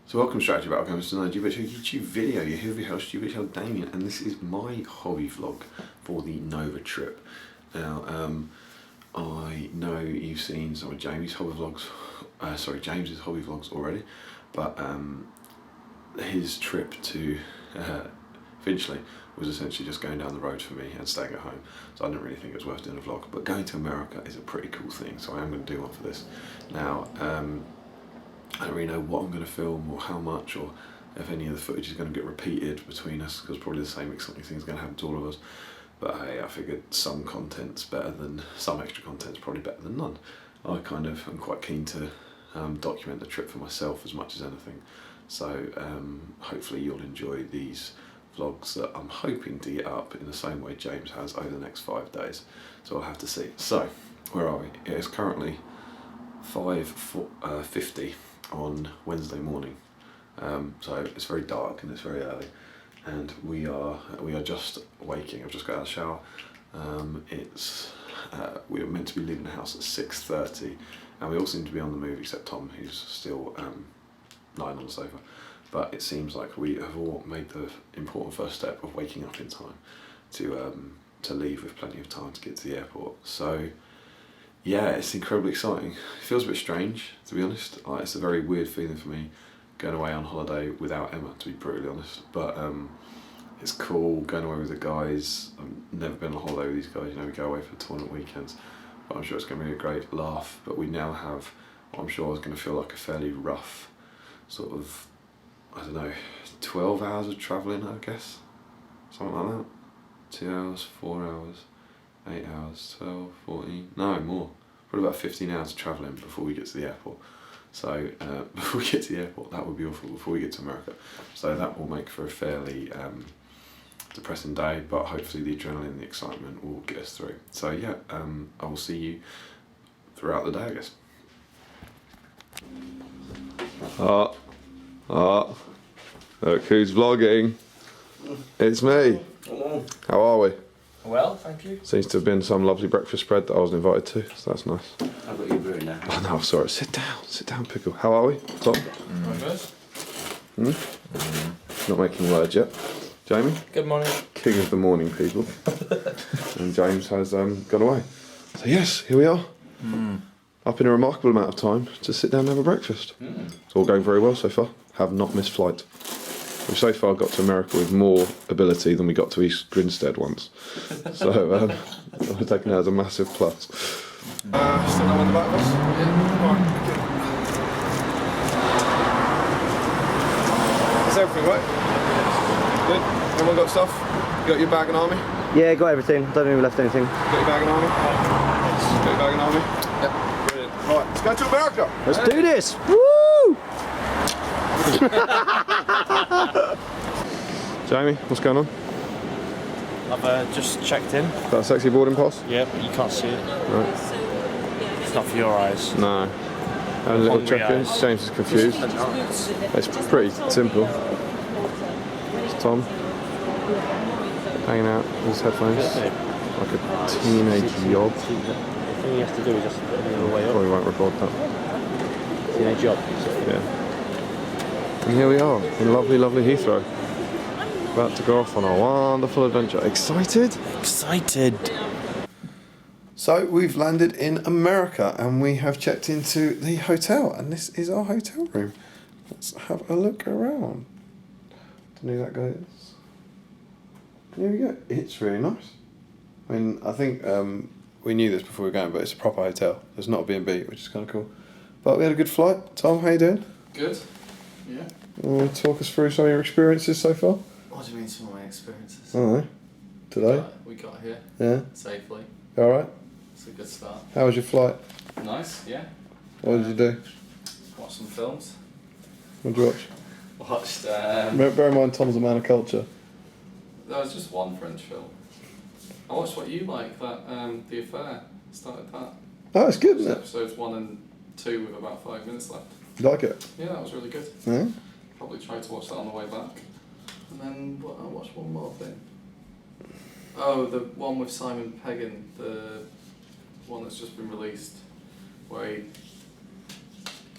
So welcome Strategy Battle Games to another GBHL YouTube video. You're here with your host GBHL Damian, and this is my hobby vlog for the Nova trip. Now, I know you've seen some of James's hobby vlogs already, but his trip to Finchley was essentially just going down the road for me and staying at home, so I didn't really think it was worth doing a vlog. But going to America is a pretty cool thing, so I am going to do one for this. Now, I don't really know what I'm going to film or how much, or if any of the footage is going to get repeated between us, because probably the same exciting thing is going to happen to all of us. But hey, I figured some extra content's probably better than none. I kind of am quite keen to document the trip for myself as much as anything. So hopefully you'll enjoy these vlogs that I'm hoping to get up in the same way James has over the next 5 days. So I'll have to see. So where are we? It is currently 5:50 on Wednesday morning, so it's very dark and it's very early, and we are just waking. I've just got out of the shower. We were meant to be leaving the house at 6:30, and we all seem to be on the move except Tom, who's still lying on the sofa. But it seems like we have all made the important first step of waking up in time to leave with plenty of time to get to the airport. So yeah, it's incredibly exciting. It feels a bit strange, to be honest. It's a very weird feeling for me going away on holiday without Emma, to be brutally honest. But it's cool going away with the guys. I've never been on holiday with these guys. You know, we go away for tournament weekends. But I'm sure it's going to be a great laugh. But we now have what I'm sure is going to feel like a fairly rough sort of, I don't know, 12 hours of travelling, I guess. Something like that. 2 hours, 4 hours. 8 hours, 12, 14, no more. Probably about 15 hours of travelling before we get to the airport. So before we get to the airport, that would be awful before we get to America. So that will make for a fairly depressing day, but hopefully the adrenaline and the excitement will get us through. So yeah, I will see you throughout the day, I guess. Look who's vlogging. It's me. Hello. How are we? Well, thank you. Seems to have been some lovely breakfast spread that I was invited to, so that's nice. I've got you brewing now. Oh no, sorry, sit down, Pickle. How are we? Tom? Not making words yet. Jamie? Good morning. King of the morning, people. And James has gone away. So yes, here we are. Up in a remarkable amount of time to sit down and have a breakfast. It's all going very well so far. Have not missed flight. We've so far got to America with more ability than we got to East Grinstead once. So I'm taking that as a massive plus. Still on the back of us? Yeah. Right, okay. Is everything right? Good? Everyone got stuff? You got your bag and army? Yeah, got everything. Don't think we left anything. Got your bag and army? Got your bag and army? Yep. Brilliant. Right, let's go to America! Let's do this! Woo! Jamie, what's going on? I've just checked in. That a sexy boarding pass? Yeah, but you can't see it. Right. It's not for your eyes. No. And a little Hungry check-in. eyes. James is confused. It's pretty simple. It's Tom hanging out with his headphones like a teenage yob. The thing he has to do is just put it all the way up. Probably won't record that. Teenage job. Yeah. And here we are in lovely Heathrow. About to go off on a wonderful adventure. Excited? Excited. So we've landed in America and we have checked into the hotel, and this is our hotel room. Let's have a look around. Don't know who that guy is. Here we go. It's really nice. I mean, I think we knew this before we were going, but it's a proper hotel. There's not a B&B, which is kind of cool. But we had a good flight. Tom, how you doing? Good. Yeah. Talk us through some of your experiences so far. What do you mean some of my experiences? I don't know. Today? We got here Yeah. safely. Alright. It's a good start. How was your flight? Nice, yeah. What did you do? Watched some films. What did you watch? Watched, Bear in mind Tom's a man of culture. there was just one French film. I watched what you like, that, The Affair. Started that. Oh, it's good, isn't it? Episodes 1 and 2 with about 5 minutes left. You like it? Yeah, that was really good. Yeah? Probably tried to watch that on the way back. And then I watched one more thing. Oh, the one with Simon Pegg, the one that's just been released, where he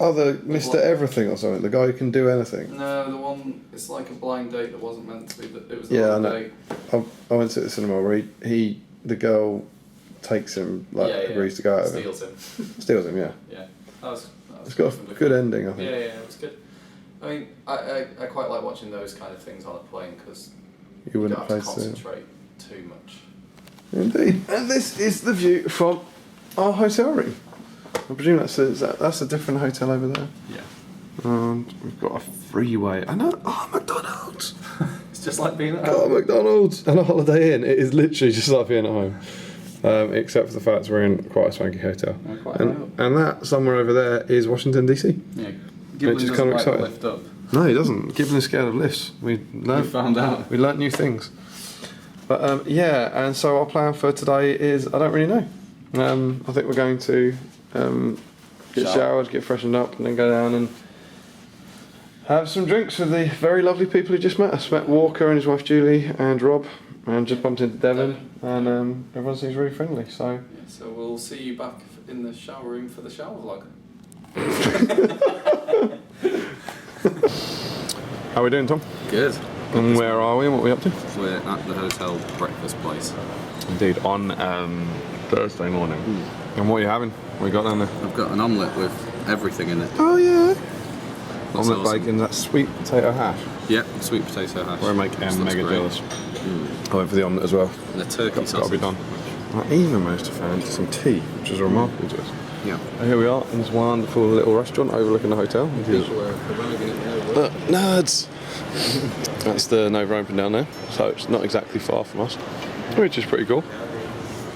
other Mr. Everything or something? The guy who can do anything? No, the one, it's like a blind date that wasn't meant to be, it was a Yeah, I blind know. date. I went to the cinema where the girl takes him, like, agrees to go out with him. Steals him. Steals him, yeah. Yeah. That was It's got a good ending, I think. Yeah, it was good. I mean, I quite like watching those kind of things on a plane because You you wouldn't don't have to face it. concentrate too much. Indeed. And this is the view from our hotel room. I presume that's a different hotel over there. Yeah. And we've got a freeway. I know. Oh, McDonald's. It's just like being at Oh, home. McDonald's and a Holiday Inn. It is literally just like being at home. Except for the fact we're in quite a swanky hotel. And that somewhere over there is Washington DC. Yeah. Which is kind of exciting. Lift up. No, he doesn't. Given is scared of lifts. We found out. We learnt new things. But yeah, and so our plan for today is I don't really know. I think we're going to get showered, get freshened up, and then go down and have some drinks with the very lovely people who just met us. Met Walker and his wife Julie and Rob, and just bumped into Devon, and everyone seems really friendly. So. Yeah, so we'll see you back in the shower room for the shower vlog. How are we doing, Tom? Good. And where are we and what are we up to? We're at the hotel breakfast place. Indeed, on Thursday morning. And what are you having? What you got down there? I've got an omelette with everything in it. Oh yeah. That's Omelette awesome. bacon, that sweet potato hash. Yeah, sweet potato hash. Where I make Just looks mega great. jealous. I went for the omelette as well. And the turkey Got to sausage. be done. I even managed to find some tea, which is remarkable to us. Yeah. And here we are in this wonderful little restaurant overlooking the hotel. Nerds! That's the Nova Open down there, so it's not exactly far from us, which is pretty cool.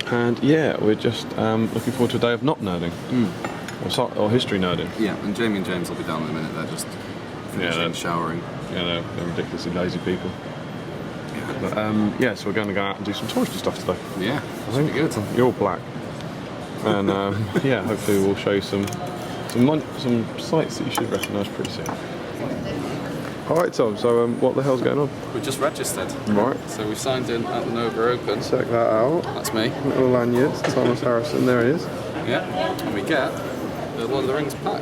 And yeah, we're just looking forward to a day of not nerding. Or history nerding. Yeah, and Jamie and James will be down in a minute. They're just finishing showering. Yeah, they're ridiculously lazy people. But yeah, so we're going to go out and do some touristy stuff today. Yeah, I think good. You're black. And yeah, hopefully we'll show you some sights that you should recognise pretty soon. Alright Tom, so what the hell's going on? We've just registered. Right. So we've signed in at the Nova Open. Check that out. That's me. Little lanyard, Thomas Harrison, there he is. Yeah. And we get the Lord of the Rings pack.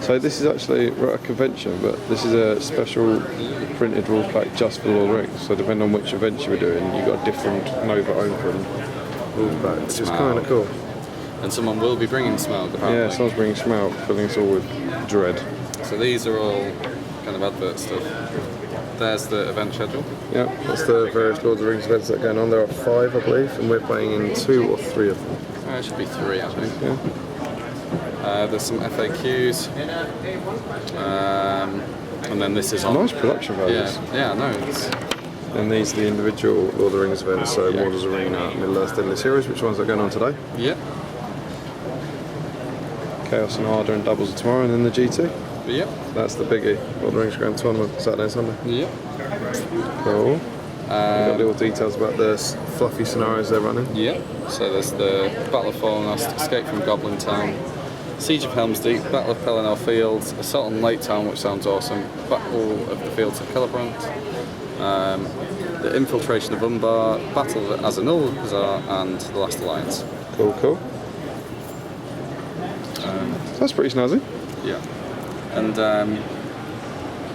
So this is actually, we're at a convention, but this is a special printed rules pack just for Lord of the Rings. So depending on which event you were doing, you got a different Nova Open rules pack, which is kind of cool. And someone will be bringing Smaug, apparently. Yeah, someone's bringing Smaug, filling us all with dread. So these are all kind of advert stuff. There's the event schedule. Yeah, that's the various Lord of the Rings events that are going on. There are 5, I believe, and we're playing in 2 or 3 of them. It should be 3, I think. Yeah. There's some FAQs. And then this is on. Nice production values. Yeah, no, it's. And these are the individual Lord of the Rings events, so Mordor's Arena, Middle-earth, Deadliest Heroes, which ones are going on today. Yep. Chaos and Harder and Doubles are tomorrow, and then the GT. Yep. That's the biggie. Lord of the Rings Grand Tournament, Saturday and Sunday. Yep. Cool. We've got little details about the fluffy scenarios they're running. Yep. So there's the Battle of Fallenast, Escape from Goblin Town, Siege of Helm's Deep, Battle of Pelennor Fields, Assault on Lake Town, which sounds awesome, Battle of the Fields of Celebrant, the Infiltration of Umbar, Battle of Azanul Bazaar, and The Last Alliance. Cool. That's pretty snazzy. Yeah. And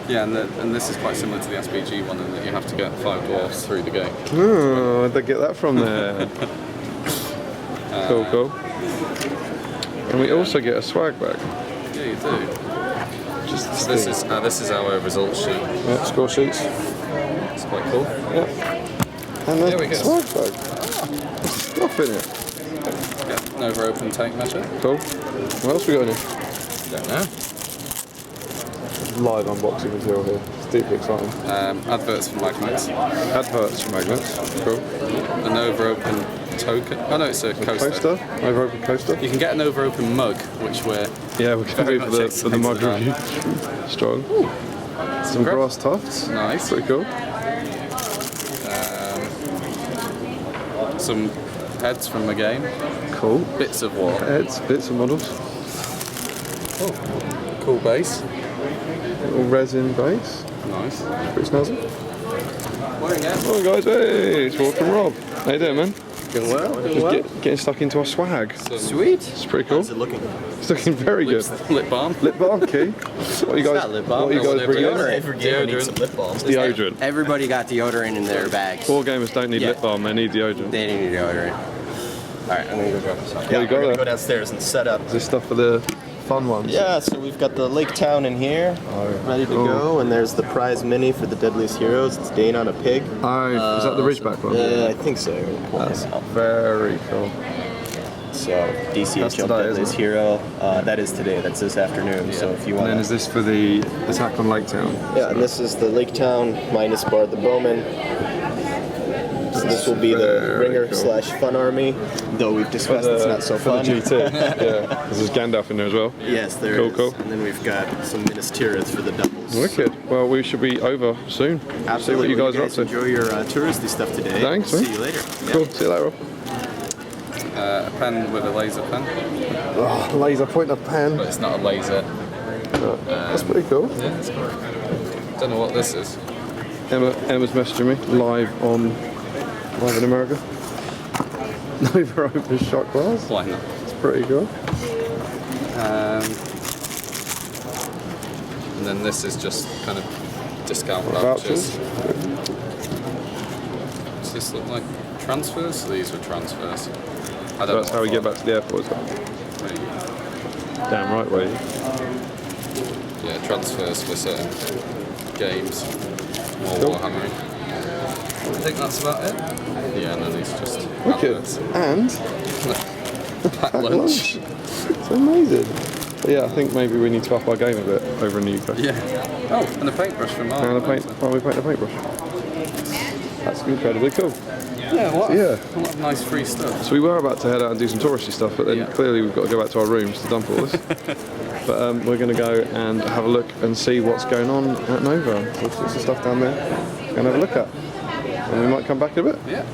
and this is quite similar to the SPG one in that you have to get 5 dwarfs through the gate. Oh, where'd they get that from there? Cool. And we also get a swag bag. Yeah, you do. So this is our results sheet. Yeah, score sheets. It's quite cool. Yeah. And There we a go. swag bag. There's stuff in it. Yeah, Nova Open tank measure. Cool. What else we got in here? Don't know. Live unboxing material here. It's deeply exciting. Adverts for magnets. Adverts for magnets. Cool. A Nova Open token. Oh no, it's a coaster. Over open coaster. You can get a Nova Open mug, which we're Yeah, we're going very to much do for the mug excited review. Strong. Some Congrats. grass tufts. Nice. Pretty cool. Some heads from the game. Cool. Bits of war. Heads, bits of models. Cool base. Little resin base. Nice. Pretty snazzy. Morning, yeah. Oh guys, hey, it's Walker and Rob. How you doing, man? Doing well, doing Just well. getting stuck into our swag. Sweet. It's pretty cool. How's it looking? It's looking very good. Lip balm. Lip balm, key. What are you guys? not lip balm. What are you guys bringing? Every gamer needs some lip balm. Deodorant. Everybody got deodorant in their bags. War gamers don't need Yeah. lip balm. They need deodorant. They need deodorant. Alright, I'm gonna go grab some. you Yeah, we're got gonna there? go downstairs and set up. Is this stuff for the fun ones? Yeah, so we've got the Lake Town in here, ready to cool. go, and there's the prize mini for the Deadliest Heroes. It's Dane on a pig. Oh, is that the Ridgeback one? I think so. That's very cool. So That's DCHL today, Deadliest isn't it? Hero. That is today. That's this afternoon. So if you And want. then is this for the attack on Lake Town? Yeah, and this is the Lake Town minus Bard the Bowman. So this will be the Very Ringer cool. / Fun Army, though we've discussed it's not so for fun. the GT. Yeah. There's Gandalf in there as well. Yes, there Cool, is. cool. And then we've got some Minas Tirith for the doubles. Wicked. Well, we should be over soon. Absolutely. See what you guys are up to. Enjoy your touristy stuff today. Thanks, See man. you later. Cool. See you later, Rob. A pen with a laser pen, Oh, laser pointer pen. but it's not a laser. That's pretty cool. Yeah, it's cool. Don't know what this is. Emma's messaging me live in America. Nova Open shot glass. Why not? It's pretty cool. And then this is just kind of discount Vouchers. vouchers. Does this look like transfers? These were transfers. I don't That's know how we what get back to the airport. Is that? for. Damn right, way. Yeah, transfers for certain games. More Cool. Warhammering. I think that's about it. Yeah, and then these just Wicked. adverts. And Packed lunch. It's amazing. But yeah, I think maybe we need to up our game a bit over in the UK. Yeah. Oh, and a paintbrush from Mark. And we paint a paintbrush. That's incredibly cool. Yeah, what? Yeah. A lot of nice free stuff. So we were about to head out and do some touristy stuff, but then Yeah. clearly we've got to go back to our rooms to dump all this. But we're going to go and have a look and see what's going on at Nova. There's lots of stuff down there. Go and have a look at. And we might come back in a bit. Yeah.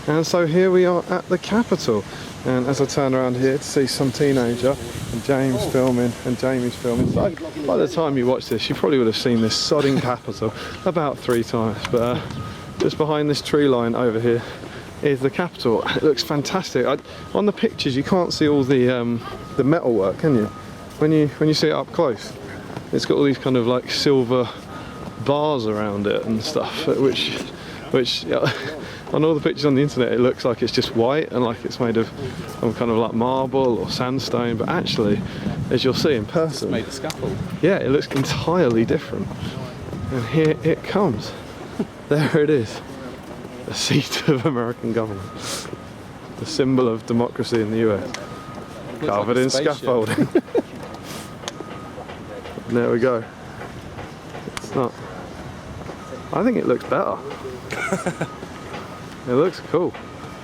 And so here we are at the Capitol. And as I turn around here to see some teenager and James filming and Jamie's filming. So by the time you watch this, you probably would have seen this sodding Capitol about 3 times. But just behind this tree line over here is the Capitol. It looks fantastic. On the pictures you can't see all the metalwork, can you? When you see it up close, it's got all these kind of like silver bars around it and stuff, which yeah, on all the pictures on the internet it looks like it's just white and like it's made of some kind of like marble or sandstone, but actually, as you'll see in person, Made a scaffold. yeah, it looks entirely different. And here it comes. There it is. The seat of American government. The symbol of democracy in the US. Covered like a in spaceship. scaffolding. And there we go. It's not. I think it looks better. It looks cool.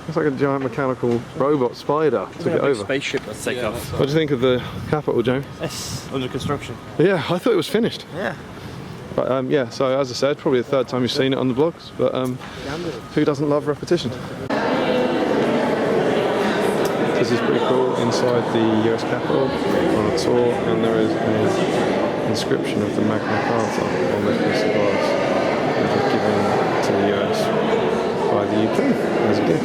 Looks like a giant mechanical robot spider to get over. Spaceship. Let's take Yeah, off. What do you think of the Capitol, James? It's under construction. Yeah, I thought it was finished. Yeah. But yeah, so as I said, probably the 3rd time you've seen it on the blogs, but who doesn't love repetition? This is pretty cool inside the US Capitol on a tour, and there is an inscription of the Magna Carta on the piece of glass, which was given to the US by the UK as a gift,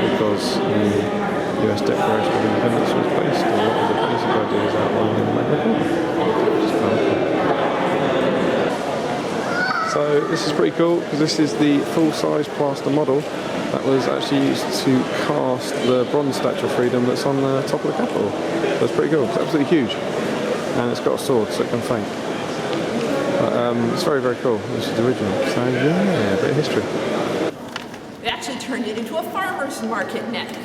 because the US Declaration of Independence was based on a lot of the basic ideas outlined in the Magna Carta. Which is kind of cool. So this is pretty cool because this is the full-size plaster model that was actually used to cast the bronze Statue of Freedom that's on the top of the Capitol. So it's pretty cool. It's absolutely huge, and it's got a sword so it can feint. But it's very, very cool. This is the original. So yeah, a bit of history. They actually turned it into a farmer's market next.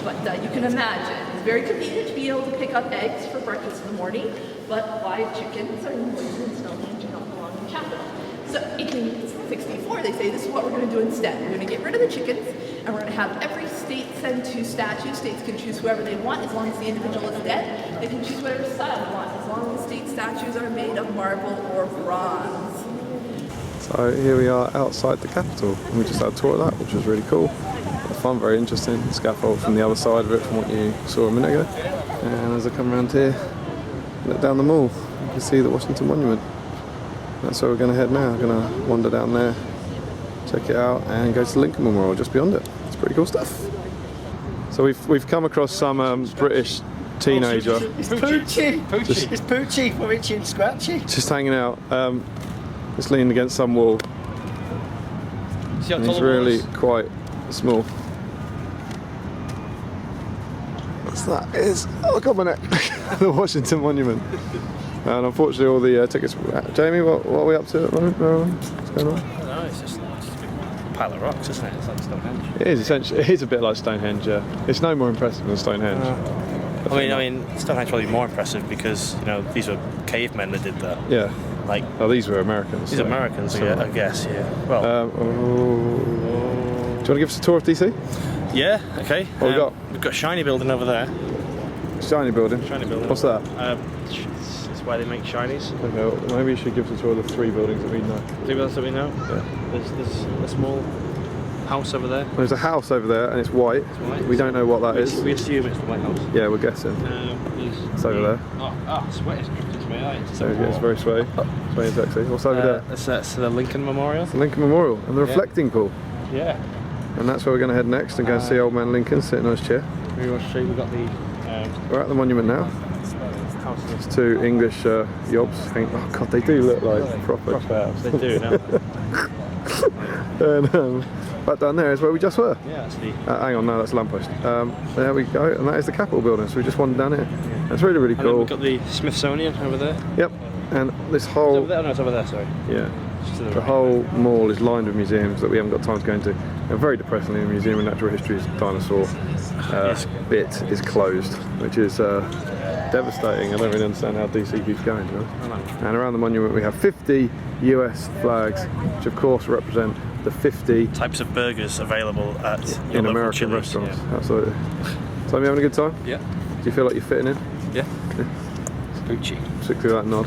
But you can imagine, it's very convenient to be able to pick up eggs for breakfast in the morning, but live chickens are noisy and smelly and do not belong in the Capitol. So in 1864, they say this is what we're going to do instead. We're going to get rid of the chickens, and we're going to have every state send 2 statues. States can choose whoever they want, as long as the individual is dead. They can choose whatever style they want, as long as state statues are made of marble or bronze. So here we are outside the Capitol, and we just had a tour of that, which was really cool. Fun, very interesting. Scaffold from the other side of it, from what you saw a minute ago. And as I come around here, look down the mall, you can see the Washington Monument. That's where we're going to head now. We're going to wander down there check it out and go to the Lincoln Memorial just beyond it. It's pretty cool stuff. So we've come across some British teenager. It's Poochie! It's Poochie for Itchy and Scratchy. Just hanging out, just leaning against some wall. And he's really quite small. What's that? Is look on my neck. The Washington Monument. And unfortunately, all the tickets. Jamie, what are we up to at the moment? What's going on? I don't know, it's just a pile of rocks, isn't it? It's like Stonehenge. It is essentially. It is a bit like Stonehenge. Yeah. It's no more impressive than Stonehenge. I mean, Stonehenge probably more impressive because these were cavemen that did that. Yeah. Like, oh, these were Americans. These so. Americans, yeah, I guess, yeah. Well, do you want to give us a tour of DC? Yeah. Okay. What we got? We've got a shiny building over there. Shiny building. Shiny building. What's that? It's where they make shinies. Okay, well, maybe you should give us a tour of the 3 buildings that we know. 3 buildings that we know. Yeah. There's a small house over there. There's a house over there and it's white. It's white. We don't know what that is. We assume it's the White House. Yeah, we're guessing. It's over there. Oh, sweaty. It's very light. So it's very sweaty. Sweaty and sexy. What's over there? That's the Lincoln Memorial. The Lincoln Memorial and the reflecting pool. Yeah. And that's where we're going to head next and go and see old man Lincoln sitting on his chair. We want to show you, we've got the... We're at the monument now. It's 2 English yobs. Oh god, they do look like proper. They do, don't they? And back down there is where we just were. Yeah, that's the... hang on, no, that's a lamppost. There we go, and that is the Capitol building, so we just wandered down here. It's really, really And then cool. we've got the Smithsonian over there. Yep, and this It's whole... over there? Oh, no, it's over there, sorry. Yeah. Just to The right. whole mall is lined with museums that we haven't got time to go into. And very depressingly, the Museum of Natural History's dinosaur bit is closed, which is devastating. I don't really understand how DC keeps going. You know? And around the monument we have 50 US flags, which of course represent the 50 types of burgers available at in American Chili's, restaurants. Yeah. Absolutely. So you having a good time? Yeah. Do you feel like you're fitting in? Yeah. Poochie. Particularly that nod.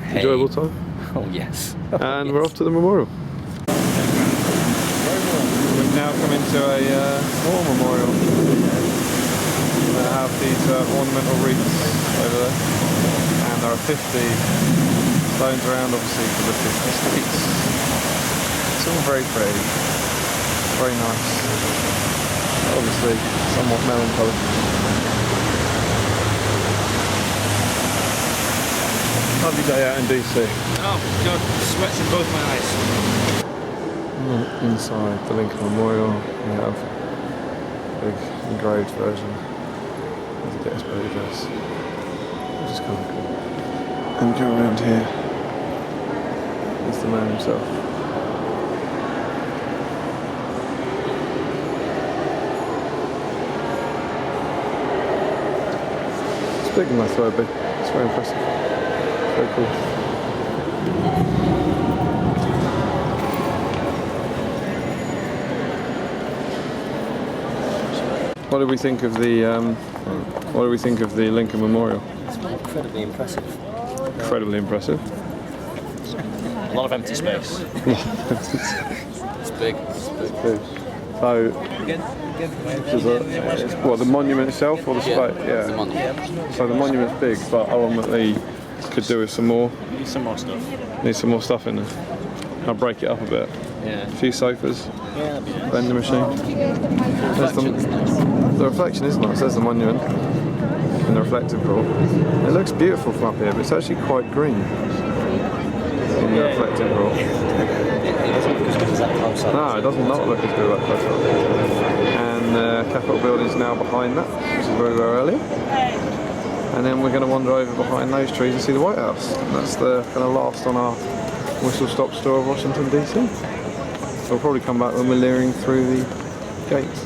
Hey. Enjoyable time? Oh yes. And we're off to the memorial. We've now come into a war memorial. They have these ornamental wreaths over there, and there are 50 stones around, obviously for the 50 states. It's all very pretty, very nice. Obviously, somewhat melancholy. Lovely day out in DC. Oh god, sweat's in both my eyes. Inside the Lincoln Memorial, we have a big engraved version of the Gettysburg Address, which is kind of cool. And go around here, there's the man himself. It's big and I thought it'd be. It's very impressive. Very cool. What do we think of the Lincoln Memorial? It's incredibly impressive. Incredibly impressive. A lot of empty space. It's big. So, the monument itself or the space? Yeah. The monument. So the monument's big, but ultimately could do with some more. Need some more stuff. Need some more stuff in there. I'll break it up a bit. Yeah. A few sofas. Yeah, that'd be nice. Vending machine. The reflection is nice. There's the monument in the reflective pool. It looks beautiful from up here, but it's actually quite green in the reflective pool. It doesn't look as good as that close up. No, it does not look as good as that close up. And the Capitol building is now behind that, which is where we were earlier. And then we're going to wander over behind those trees and see the White House. And that's the kind of last on our whistle-stop tour of Washington DC. So we'll probably come back when we're leering through the gates.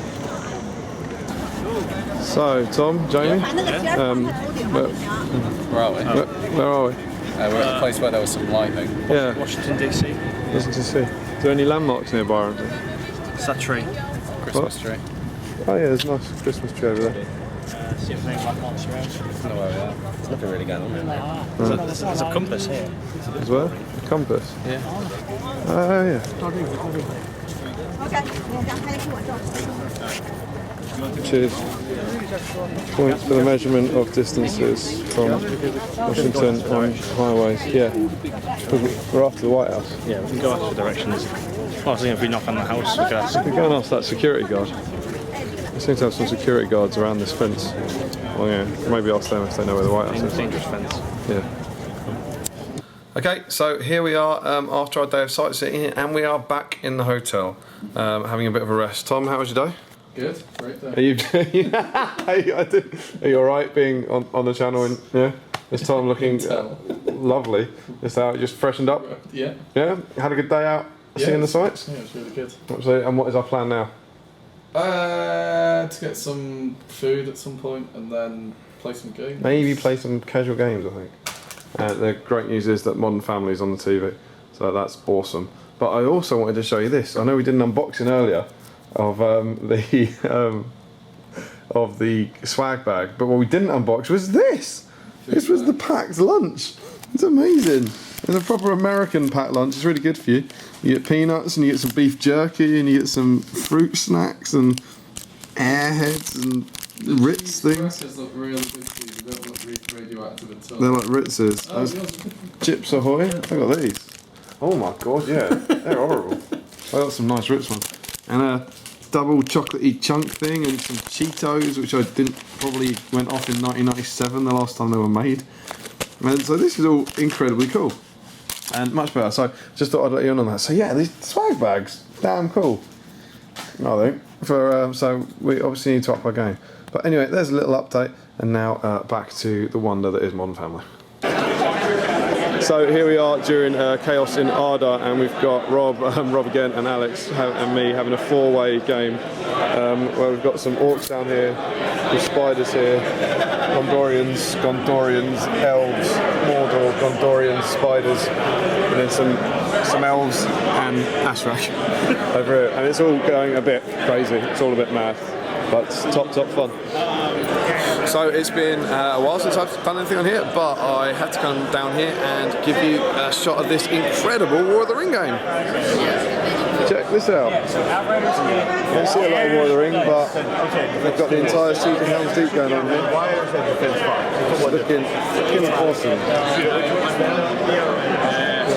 So, Tom, Jamie, Where are we? where are we? We're at a place where there was some lightning. Yeah, Washington DC. nothing to see. Is there any landmarks nearby or anything? It's that tree. Christmas tree. Oh yeah, there's a nice Christmas tree over there. See if anything like marks around. I don't know where we are. There's nothing really going on there. There's a compass here. As well? A compass? Yeah. Oh yeah. Cheers. Points for the measurement of distances from Washington on highways. Yeah. We're after the White House. Yeah, we can go ask for directions. Well, I was thinking if we knock on the house, we could ask. We go and ask that security guard. We seem to have some security guards around this fence. Well, yeah, maybe ask them if they know where the White House is. Dangerous fence. Yeah. Okay, so here we are after our day of sightseeing, and we are back in the hotel, having a bit of a rest. Tom, how was your day? Good, great day. Are you alright being on the channel? And yeah, is Tom looking lovely? Is that just freshened up? Yeah. Yeah, had a good day out seeing the sights? Yeah, it was really good. Absolutely. And what is our plan now? To get some food at some point and then play some games. Maybe play some casual games, I think. The great news is that Modern Family's on the TV, so that's awesome. But I also wanted to show you this. I know we did an unboxing earlier of the swag bag, but what we didn't unbox was this. This was the packed lunch. It's amazing. It's a proper American packed lunch. It's really good for you. You get peanuts and you get some beef jerky and you get some fruit snacks and airheads and Ritz things. Look really good to you. They don't look radioactive at all. They're like Ritz's. Chips Ahoy. I got these. Oh my god, yeah. They're horrible. I got some nice Ritz ones. And a double chocolatey chunk thing and some Cheetos, which I probably went off in 1997, the last time they were made. And so this is all incredibly cool. And much better. So just thought I'd let you in on that. So yeah, these swag bags, damn cool. I think. So we obviously need to up our game. But anyway, there's a little update, and now back to the wonder that is Modern Family. So here we are during Chaos in Arda, and we've got Rob again, and Alex and me having a four-way game where we've got some orcs down here, with spiders here, Gondorians, elves, Mordor, Gondorians, spiders, and then some elves and Ashrak over here, and it's all going a bit crazy. It's all a bit mad, but it's top fun. So it's been a while since I've done anything on here, but I had to come down here and give you a shot of this incredible War of the Ring game. Check this out. You don't see a lot of War of the Ring, but they've got the entire Siege of Helm's Deep going on here. It's looking awesome.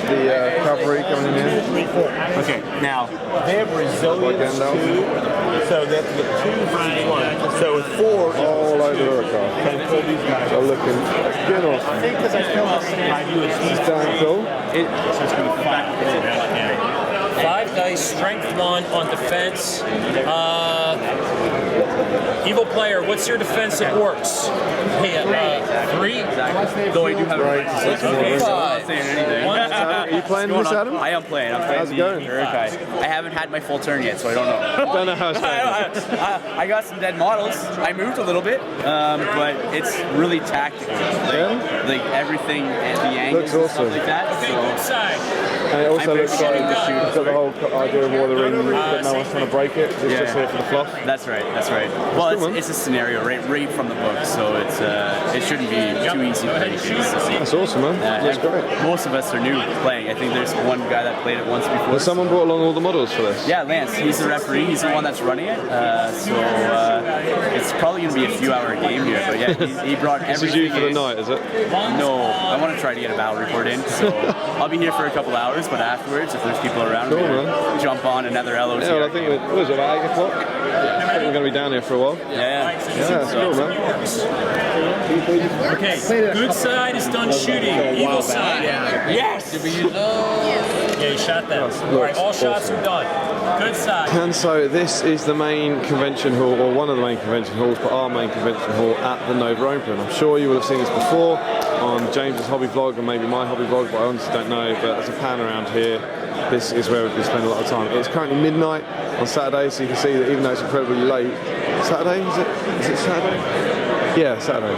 The cavalry coming in here. Okay, now they're Brazilians too, so that's the 2 for each one. So with 4 all over the aircraft. So looking good awesome. I think because I feel the same I do This is damn cool. It's just going to be 5 dice, strength 1 on defense. Evil player, what's your defense of orcs? Hey, 3? Though I do have right. Okay, so I'm not saying anything. Are you playing this, Adam? I am playing. How's it going? Okay. I haven't had my full turn yet, so I don't know. I don't know how it's going. I got some dead models. I moved a little bit, but it's really tactical. Like everything and the angles looks awesome. And stuff like that. Okay, good side. And it also looks like it's got the whole idea of War of the Ring, but no one's trying to break it. It's just here for the fluff. That's right. Well, it's a scenario right from the book, so it shouldn't be too easy to break. That's awesome, man. That's great. Most of us are new playing. I think there's one guy that played it once before. Has someone brought along all the models for this? Yeah, Lance. He's the referee. He's the one that's running it. So it's probably going to be a few-hour game here. But yeah, he brought everything. This is you for the night, is it? No, I want to try to get a battle report in. So I'll be here for a couple hours, but afterwards, if there's people around, cool, jump on another LOT. Yeah, well, I think what is it, about 8 o'clock? I think we're going to be down here for a while. Yeah, that's cool, man. Okay, good side is done shooting. Evil side. Yes! Yeah, you shot them. Alright, all shots are done. Good side. And so this is the main convention hall, or one of the main convention halls, but our main convention hall at the Nova Open. I'm sure you will have seen this before on James's hobby vlog and maybe my hobby vlog, but I honestly don't know. But as a pan around here, this is where we've been spending a lot of time. It's currently midnight on Saturday, so you can see that even though it's incredibly late, Saturday, is it Saturday? Yeah, Saturday.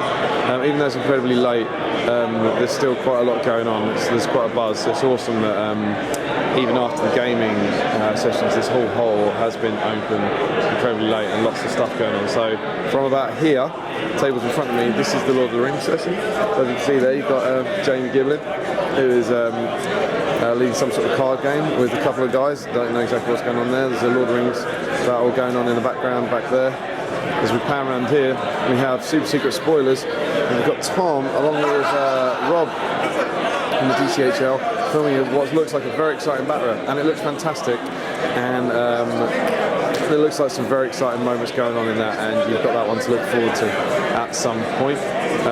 Even though it's incredibly late, there's still quite a lot going on. There's quite a buzz. It's awesome that even after the gaming sessions, this whole hall has been open incredibly late and lots of stuff going on. So from about here, tables in front of me, this is the Lord of the Rings session. So as you can see there, you've got Jamie Giblin, who is leading some sort of card game with a couple of guys. Don't know exactly what's going on there. There's a Lord of the Rings battle going on in the background back there. as we pan around here, we have super secret spoilers, and we've got Tom along with Rob from the DCHL filming what looks like a very exciting bat rep, and it looks fantastic, and it looks like some very exciting moments going on in that, and you've got that one to look forward to at some point.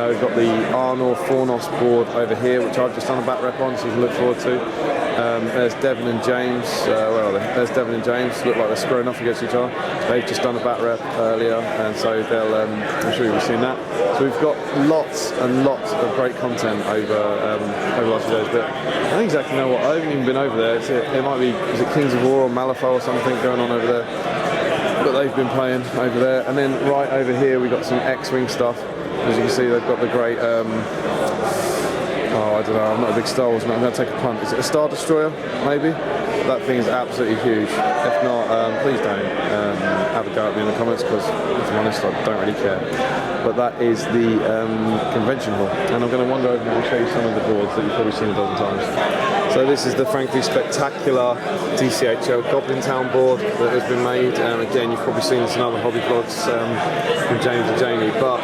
We've got the Arnor Fornos board over here, which I've just done a bat rep on, so you can look forward to. There's Devon and James. Where are they? There's Devon and James. Look like they're squaring off against each other. They've just done a bat rep earlier, and so they'll. I'm sure you'll be seeing that. So we've got lots and lots of great content over the last few days. But I don't exactly know what. I haven't even been over there. It might be. Is it Kings of War or Malifaux or something going on over there? But they've been playing over there, and then right over here we got some X-Wing stuff. As you can see, they've got the great. Oh, I don't know. I'm not a big Star Wars man. I'm going to take a punt. Is it a Star Destroyer? Maybe. That thing is absolutely huge. If not, please don't have a go at me in the comments, because if I'm honest, I don't really care. But that is the convention hall, and I'm going to wander over and show you some of the boards that you've probably seen a dozen times. So this is the frankly spectacular DCHL Goblin Town board that has been made. Again, you've probably seen this in other hobby vlogs from James and Jamie, but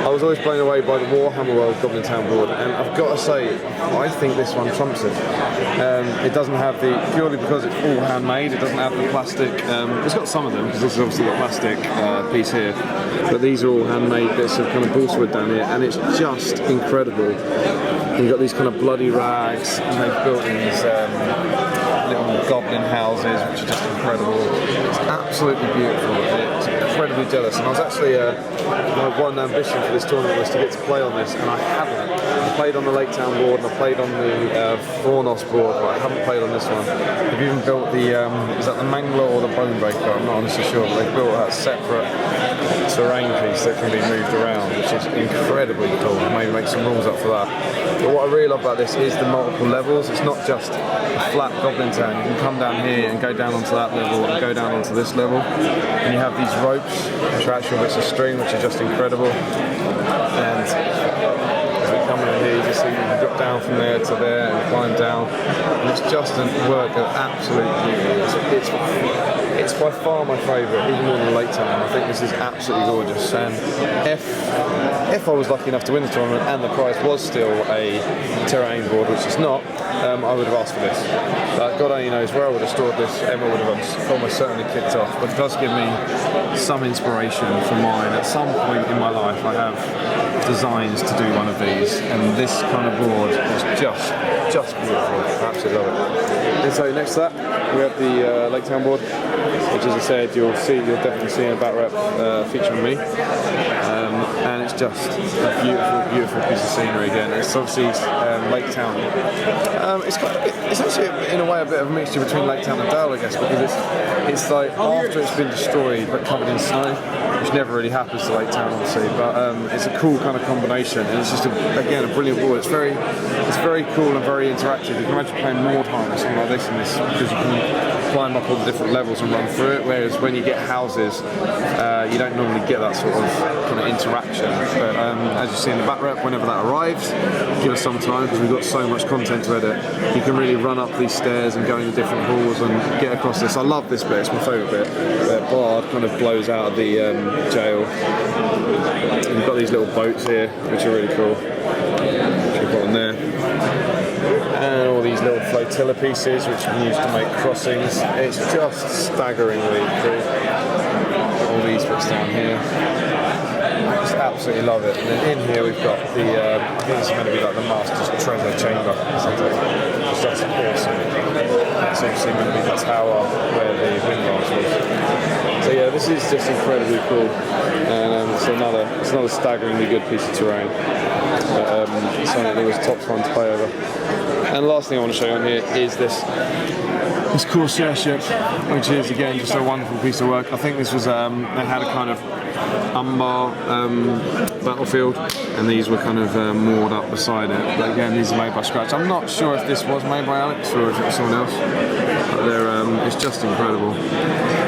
I was always blown away by the Warhammer World Goblin Town board, and I've got to say, I think this one trumps it. It doesn't have the, purely because it's all handmade, it doesn't have the plastic, it's got some of them, because this is obviously the plastic piece here, but these are all handmade bits of kind of balsa wood down here, and it's just incredible. You've got these kind of bloody rags, and they've built these little goblin houses, which are just incredible. It's absolutely beautiful. It's incredibly jealous, and I was actually my one ambition for this tournament was to get to play on this, and I haven't. I played on the Lake Town board, and I played on the Fornos board, but I haven't played on this one. They've even built the is that the Mangler or the Bonebreaker? I'm not honestly sure, but they've built that separate terrain piece that can be moved around, which is incredibly cool. Maybe make some rules up for that. But what I really love about this is the multiple levels. It's not just a flat Goblin Town. You can come down here and go down onto that level and go down onto this level. And you have these ropes, which are actual bits of string, which are just incredible. And as we come in here, you can see you can drop down from there to there and climb down. And it's just a work of absolute beauty. It's by far my favourite, even more than Lake Town. I think this is absolutely gorgeous. And if I was lucky enough to win the tournament and the prize was still a terrain board, which it's not, I would have asked for this. God only knows where I would have stored this. Emma would have almost certainly kicked off. But it does give me some inspiration for mine. At some point in my life, I have designs to do one of these, and this kind of board is just beautiful. I absolutely love it. And so next to that, we have the Lake Town board, which, as I said, you'll definitely see in a bat rep featuring me. And it's just a beautiful piece of scenery again. It's obviously Lake Town. It's actually in a way a bit of a mixture between Lake Town and Dale, I guess, because it's like after it's been destroyed but covered in snow, which never really happens to Lake Town, obviously. But it's a cool kind of combination, and it's just again a brilliant board. It's very cool and very interactive. You can imagine playing Mordheim or something like this in this, because you can climb up all the different levels and run through it. Whereas when you get houses, you don't normally get that sort of kind of interaction. But as you see in the bat rep, whenever that arrives, give us some time, because we've got so much content to edit. You can really run up these stairs and go into different halls and get across this. I love this bit, it's my favourite bit, where Bard kind of blows out of the jail. And you've got these little boats here, which are really cool, which we've got on there. And all these little flotilla pieces, which you can use to make crossings. It's just staggeringly cool. All these bits down here. Just absolutely love it. And then in here we've got the, I think it's going to be like the Master's Treasure Chamber. It's just awesome. That's obviously going to be the tower where the windlass was. So yeah, this is just incredibly cool. And it's another staggeringly good piece of terrain. But something that was top fun to play over. And the last thing I want to show you on here is this Corsair ship, which is again just a wonderful piece of work. I think this was they had a kind of Umbar battlefield, and these were kind of moored up beside it. But again, these are made by scratch. I'm not sure if this was made by Alex or if it was someone else. But it's just incredible.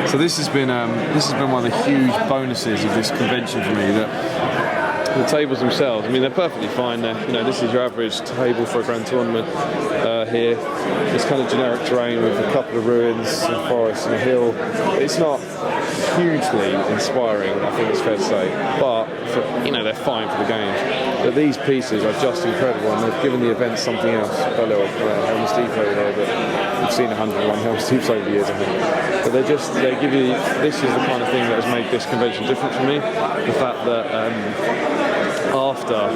So this has been one of the huge bonuses of this convention for me, that the tables themselves, I mean, they're perfectly fine. This is your average table for a grand tournament here. It's kind of generic terrain with a couple of ruins, some forests and a hill. It's not hugely inspiring, I think it's fair to say, but they're fine for the games. But these pieces are just incredible, and they've given the event something else. A little Helm's Deep over there, but we've seen 101 Helm's Deeps over the years, I think. But they give you, this is the kind of thing that has made this convention different for me. The fact that after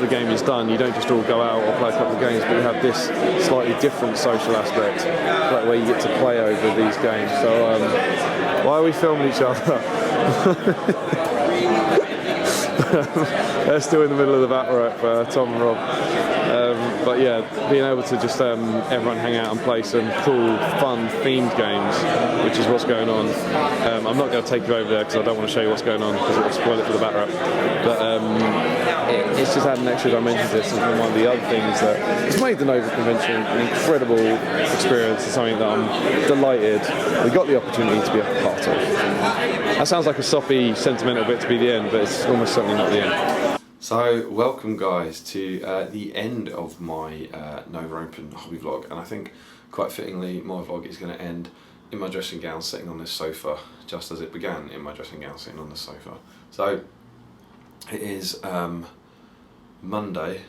the game is done, you don't just all go out or play a couple of games, but you have this slightly different social aspect, like where you get to play over these games. So why are we filming each other? They're still in the middle of the battle rap, Tom and Rob. But yeah, being able to just everyone hang out and play some cool, fun, themed games, which is what's going on. I'm not going to take you over there because I don't want to show you what's going on because it will spoil it for the battle rap. But it's just had an extra dimension to this, and one of the other things that it's made the Nova Convention an incredible experience, and something that I'm delighted we got the opportunity to be a part of. That sounds like a soppy, sentimental bit to be the end, but it's almost certainly not the end. So, welcome guys to the end of my Nova Open hobby vlog, and I think quite fittingly my vlog is going to end in my dressing gown sitting on this sofa, just as it began in my dressing gown sitting on this sofa. So, it is Monday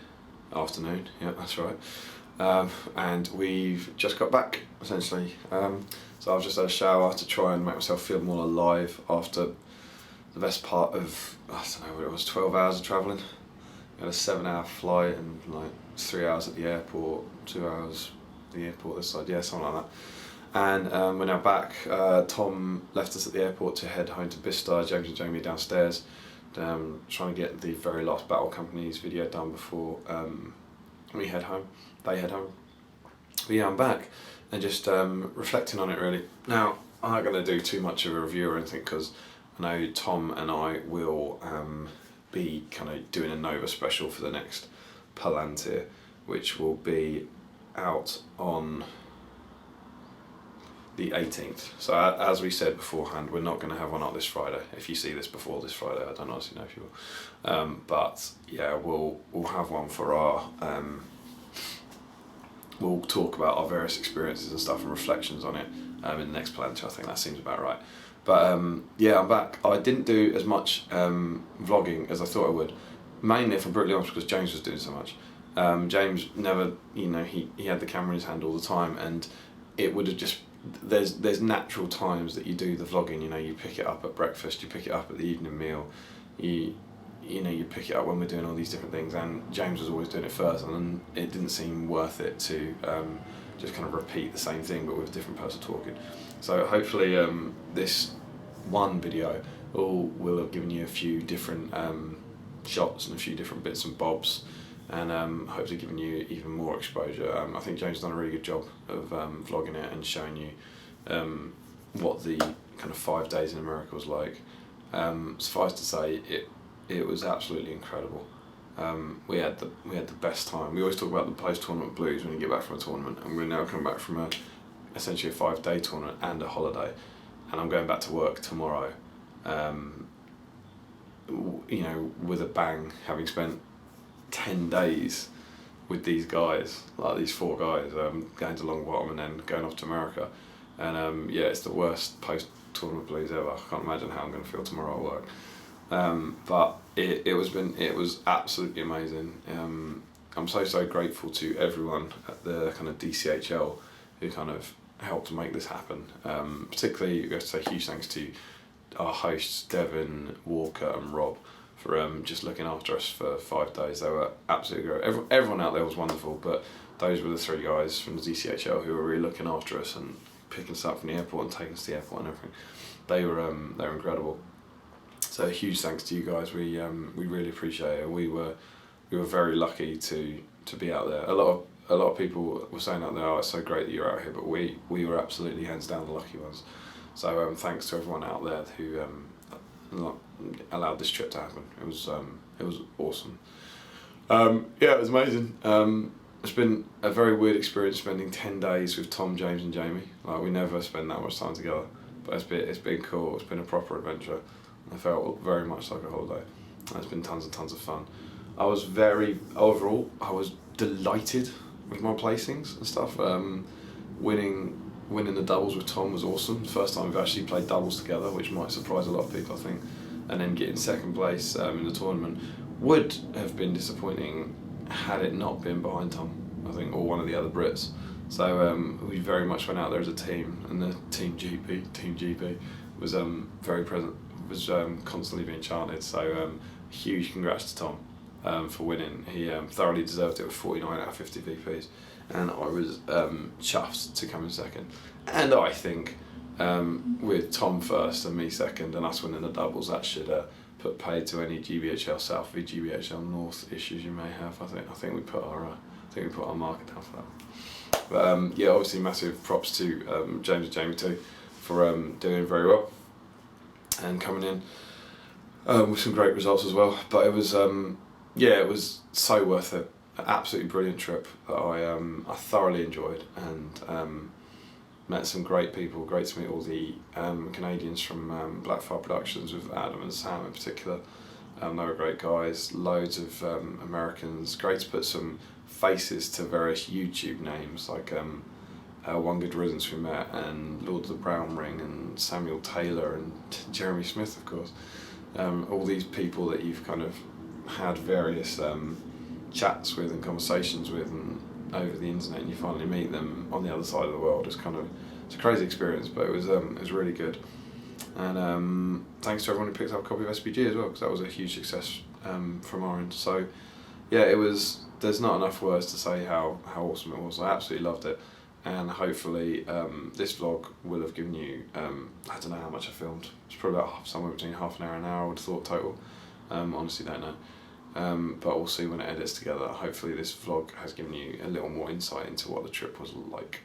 afternoon, yeah that's right, and we've just got back essentially. So I've just had a shower to try and make myself feel more alive after the best part of, I don't know what it was, 12 hours of travelling. We had a 7-hour flight and like 3 hours at the airport, 2 hours at the airport this side, yeah, something like that. And we're now back. Tom left us at the airport to head home to Bicester. James and Jamie downstairs, trying to get the very last Battle Companies video done before we head home, they head home. But yeah, I'm back and just reflecting on it really. Now, I'm not going to do too much of a review or anything because I know Tom and I will be kind of doing a Nova special for the next Palantir, which will be out on the 18th. So as we said beforehand, we're not going to have one out this Friday. If you see this before this Friday, I don't honestly know if you will. But yeah, we'll have one for our. We'll talk about our various experiences and stuff and reflections on it in the next Palantir. I think that seems about right. But yeah, I'm back. I didn't do as much vlogging as I thought I would, mainly, if I'm brutally honest, because James was doing so much. James never, he had the camera in his hand all the time, and it would have just, there's natural times that you do the vlogging, you pick it up at breakfast, you pick it up at the evening meal, you pick it up when we're doing all these different things, and James was always doing it first, and it didn't seem worth it to just kind of repeat the same thing but with a different person talking. So hopefully this one video will have given you a few different shots and a few different bits and bobs, and hopefully given you even more exposure. I think James has done a really good job of vlogging it and showing you what the kind of 5 days in America was like. Suffice to say, it was absolutely incredible. We had the best time. We always talk about the post-tournament blues when you get back from a tournament, and we're now coming back from essentially a 5-day tournament and a holiday, and I'm going back to work tomorrow, with a bang, having spent 10 days with these guys, like these 4 guys, going to Longbottom and then going off to America, and yeah, it's the worst post-tournament blues ever. I can't imagine how I'm going to feel tomorrow at work. But it was absolutely amazing. I'm so grateful to everyone at the kind of DCHL who kind of helped to make this happen. Particularly, we have to say huge thanks to our hosts Devin, Walker and Rob for just looking after us for 5 days. They were absolutely great. Everyone out there was wonderful, but those were the 3 guys from the DCHL who were really looking after us and picking us up from the airport and taking us to the airport and everything. They were incredible. So huge thanks to you guys. We really appreciate it. We were very lucky to be out there. A lot of people were saying out there, "Oh, it's so great that you're out here," but we were absolutely hands down the lucky ones. So thanks to everyone out there who allowed this trip to happen. It was awesome. Yeah, it was amazing. It's been a very weird experience spending 10 days with Tom, James and Jamie. Like, we never spend that much time together, but it's been cool. It's been a proper adventure. I felt very much like a holiday. It's been tons and tons of fun. I was I was delighted with my placings and stuff. Winning the doubles with Tom was awesome. First time we've actually played doubles together, which might surprise a lot of people, I think. And then getting second place in the tournament would have been disappointing had it not been behind Tom, I think, or one of the other Brits. So we very much went out there as a team, and the Team GB was very present, was constantly being chanted. So huge congrats to Tom for winning. He thoroughly deserved it with 49 out of 50 VPs, and I was chuffed to come in second. And I think with Tom first and me second, and us winning the doubles, that should put paid to any GBHL South v GBHL North issues you may have. I think we put our market down for that. But yeah, obviously massive props to James and Jamie too for doing very well and coming in with some great results as well. But it was it was so worth it. An absolutely brilliant trip that I thoroughly enjoyed, and met some great people. Great to meet all the Canadians from Blackfire Productions, with Adam and Sam in particular. They were great guys. Loads of Americans. Great to put some faces to various YouTube names, like One Good Riddance we met, and Lord of the Brown Ring, and Samuel Taylor, and Jeremy Smith, of course. All these people that you've kind of had various chats with and conversations with, and over the internet, and you finally meet them on the other side of the world. It's a crazy experience, but it was really good. And thanks to everyone who picked up a copy of SBG as well, because that was a huge success from our end. So yeah, there's not enough words to say how awesome it was. I absolutely loved it, and hopefully this vlog will have given you, I don't know how much I filmed. It's probably about somewhere between half an hour and an hour, I would have thought, total. Honestly don't know. But we'll see when it edits together. Hopefully this vlog has given you a little more insight into what the trip was like.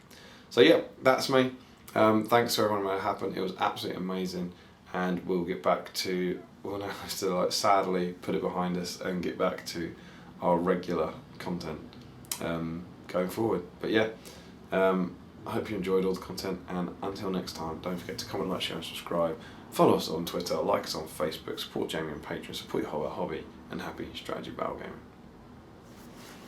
So yeah, that's me. Thanks to everyone who made it happen. It was absolutely amazing, and we'll get back to, we'll now have to sadly put it behind us and get back to our regular content going forward. But yeah, I hope you enjoyed all the content, and until next time, don't forget to comment, like, share and subscribe. Follow us on Twitter, like us on Facebook, support Jamie on Patreon, support your hobby, and happy strategy battle gaming.